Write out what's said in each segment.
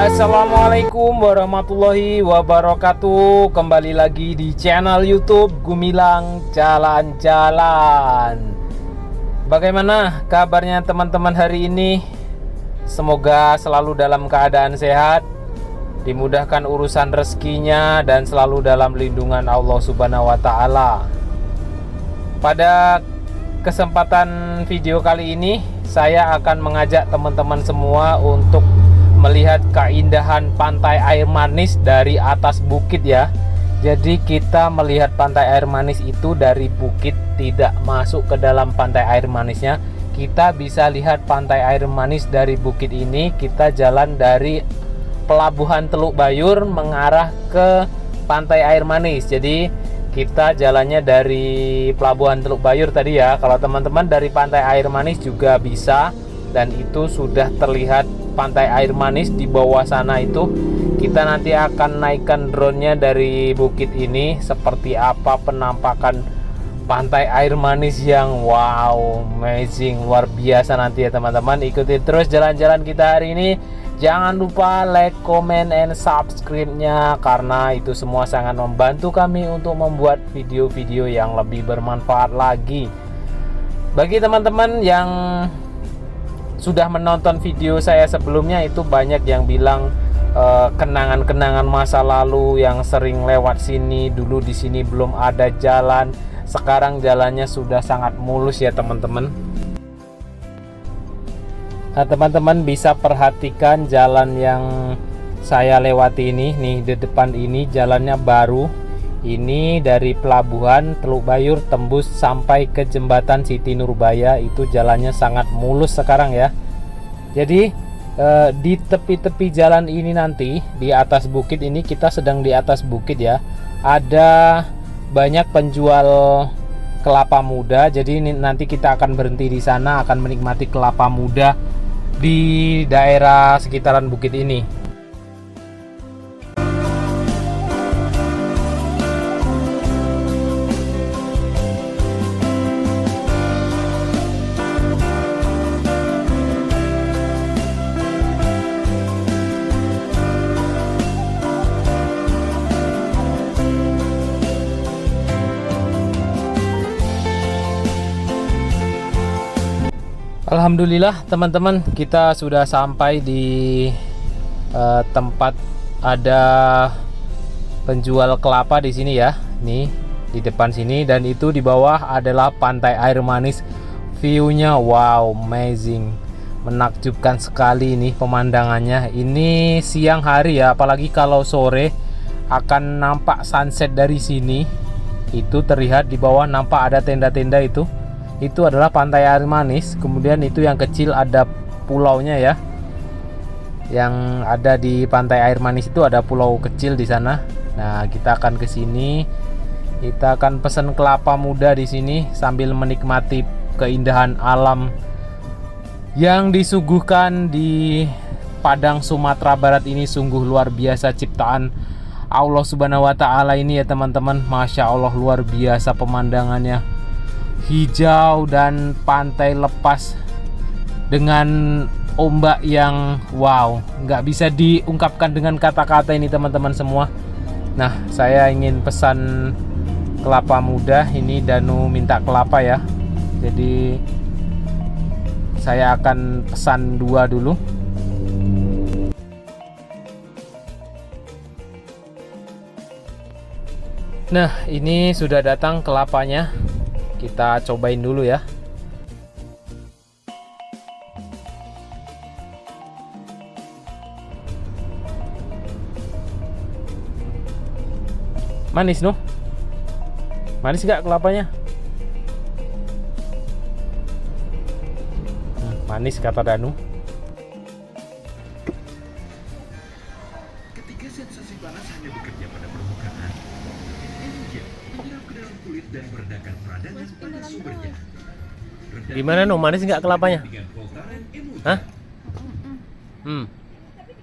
Assalamualaikum warahmatullahi wabarakatuh. Kembali lagi di channel YouTube Gumilang Jalan-Jalan. Bagaimana kabarnya teman-teman hari ini? Semoga selalu dalam keadaan sehat, dimudahkan urusan rezekinya, dan selalu dalam lindungan Allah Subhanahu wa Ta'ala. Pada kesempatan video kali ini, saya akan mengajak teman-teman semua untuk melihat keindahan pantai air manis dari atas bukit ya. Jadi kita melihat pantai air manis itu dari bukit, tidak masuk ke dalam pantai air manisnya. Kita bisa lihat pantai air manis dari bukit ini. Kita jalan dari pelabuhan Teluk Bayur mengarah ke pantai air manis. Jadi kita jalannya dari pelabuhan Teluk Bayur tadi ya. Kalau teman-teman dari pantai air manis juga bisa, dan itu sudah terlihat pantai air manis di bawah sana itu. Kita nanti akan naikkan drone-nya dari bukit ini, seperti apa penampakan pantai air manis yang wow, amazing, luar biasa nanti ya teman-teman. Ikuti terus jalan-jalan kita hari ini. Jangan lupa like, comment, and subscribe-nya, karena itu semua sangat membantu kami untuk membuat video-video yang lebih bermanfaat lagi. Bagi teman-teman yang sudah menonton video saya sebelumnya, itu banyak yang bilang kenangan-kenangan masa lalu yang sering lewat sini. Dulu di sini belum ada jalan, sekarang jalannya sudah sangat mulus ya teman-teman. Nah, teman-teman bisa perhatikan jalan yang saya lewati ini. Nih di depan ini jalannya baru. Ini dari pelabuhan Teluk Bayur tembus sampai ke jembatan Siti Nurbaya, itu jalannya sangat mulus sekarang ya. Jadi di tepi-tepi jalan ini nanti di atas bukit ini, kita sedang di atas bukit ya, ada banyak penjual kelapa muda. Jadi nanti kita akan berhenti di sana, akan menikmati kelapa muda di daerah sekitaran bukit ini. Alhamdulillah teman-teman, kita sudah sampai di tempat ada penjual kelapa di sini ya. Nih di depan sini, dan itu di bawah adalah pantai air manis. View-nya wow, amazing, menakjubkan sekali nih pemandangannya. Ini siang hari ya, apalagi kalau sore akan nampak sunset dari sini. Itu terlihat di bawah, nampak ada tenda-tenda itu. Itu adalah pantai air manis. Kemudian itu yang kecil ada pulaunya ya. Yang ada di pantai air manis itu ada pulau kecil di sana. Nah, kita akan ke sini. Kita akan pesan kelapa muda di sini sambil menikmati keindahan alam yang disuguhkan di Padang Sumatera Barat ini. Sungguh luar biasa ciptaan Allah Subhanahu wa Ta'ala ini ya teman-teman. Masya Allah, luar biasa pemandangannya. Hijau dan pantai lepas dengan ombak yang wow, nggak bisa diungkapkan dengan kata-kata ini teman-teman semua. Nah, saya ingin pesan kelapa muda. Ini Danu minta kelapa ya, jadi saya akan pesan 2 dulu. Nah, ini sudah datang kelapanya. Kita cobain dulu ya. Manis noh? Manis gak kelapanya? Manis kata Danu. Ketika sensasi panas hanya bekerja pada permukaan, energi menyerap ke dalam kulit dan meredakan peradangan pada sumbernya. Gimana noh, manis nggak kelapanya? Hah?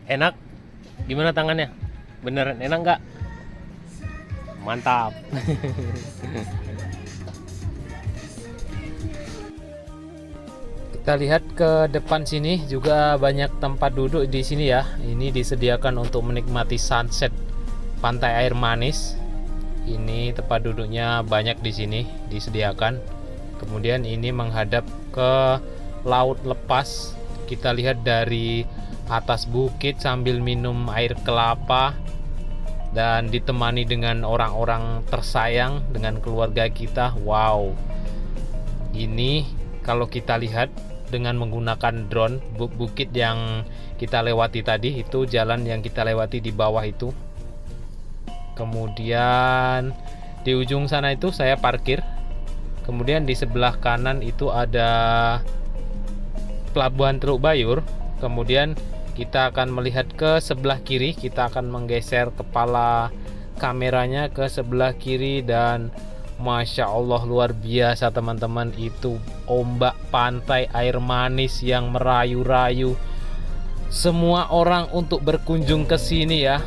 Enak? Gimana tangannya? Beneran enak nggak? Mantap. Kita lihat ke depan sini juga banyak tempat duduk di sini ya. Ini disediakan untuk menikmati sunset pantai air manis. Ini tempat duduknya banyak di sini disediakan. Kemudian ini menghadap ke laut lepas. Kita lihat dari atas bukit sambil minum air kelapa dan ditemani dengan orang-orang tersayang, dengan keluarga kita. Wow. Ini kalau kita lihat dengan menggunakan drone, bukit yang kita lewati tadi, itu jalan yang kita lewati di bawah itu. Kemudian di ujung sana itu saya parkir. Kemudian di sebelah kanan itu ada Pelabuhan Teluk Bayur. Kemudian kita akan melihat ke sebelah kiri. Kita akan menggeser kepala kameranya ke sebelah kiri dan Masya Allah luar biasa teman-teman, itu ombak pantai air manis yang merayu-rayu semua orang untuk berkunjung ke sini ya.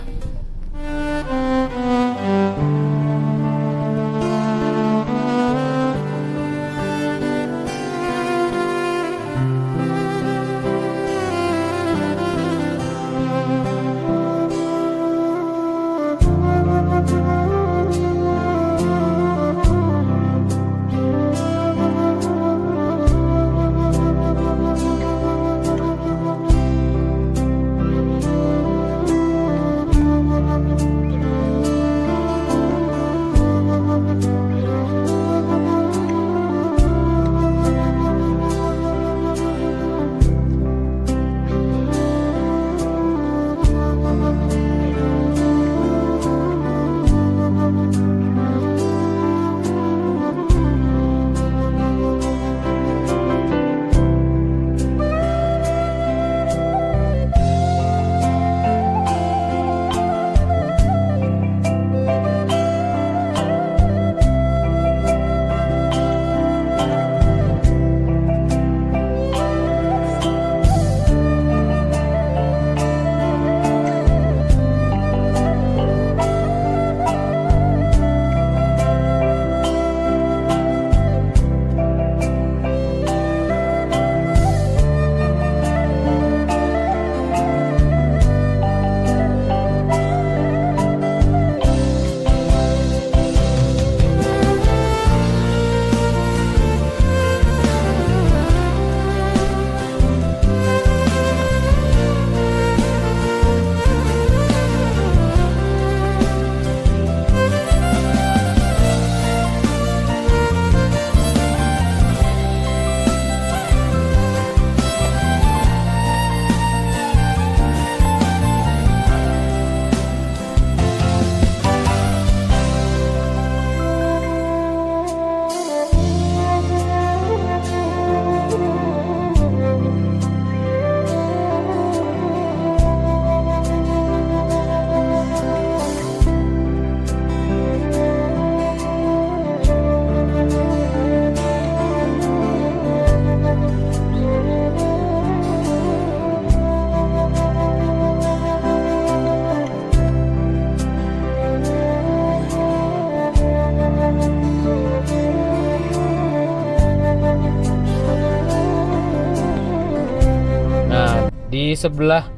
Di sebelah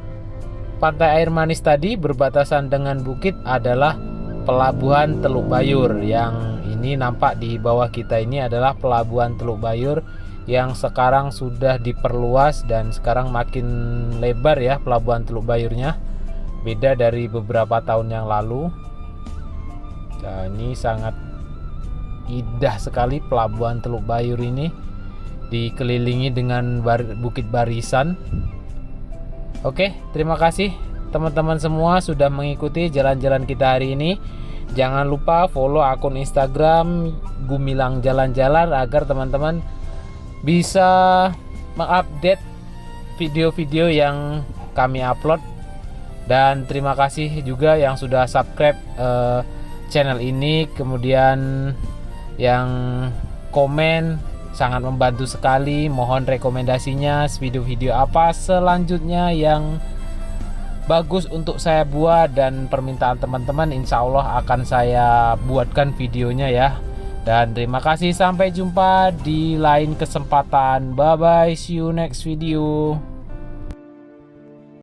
pantai air manis tadi berbatasan dengan bukit adalah Pelabuhan Teluk Bayur. Yang ini nampak di bawah kita ini adalah Pelabuhan Teluk Bayur yang sekarang sudah diperluas dan sekarang makin lebar ya Pelabuhan Teluk Bayurnya. Beda dari beberapa tahun yang lalu. Nah, ini sangat indah sekali Pelabuhan Teluk Bayur ini, dikelilingi dengan bukit barisan. Oke, terima kasih teman-teman semua sudah mengikuti jalan-jalan kita hari ini. Jangan lupa follow akun Instagram Gumilang Jalan-Jalan agar teman-teman bisa mengupdate video-video yang kami upload. Dan terima kasih juga yang sudah subscribe channel ini, kemudian yang komen, sangat membantu sekali. Mohon rekomendasinya video-video apa selanjutnya yang bagus untuk saya buat, dan permintaan teman-teman insya Allah akan saya buatkan videonya ya. Dan terima kasih, sampai jumpa di lain kesempatan. Bye bye, see you next video.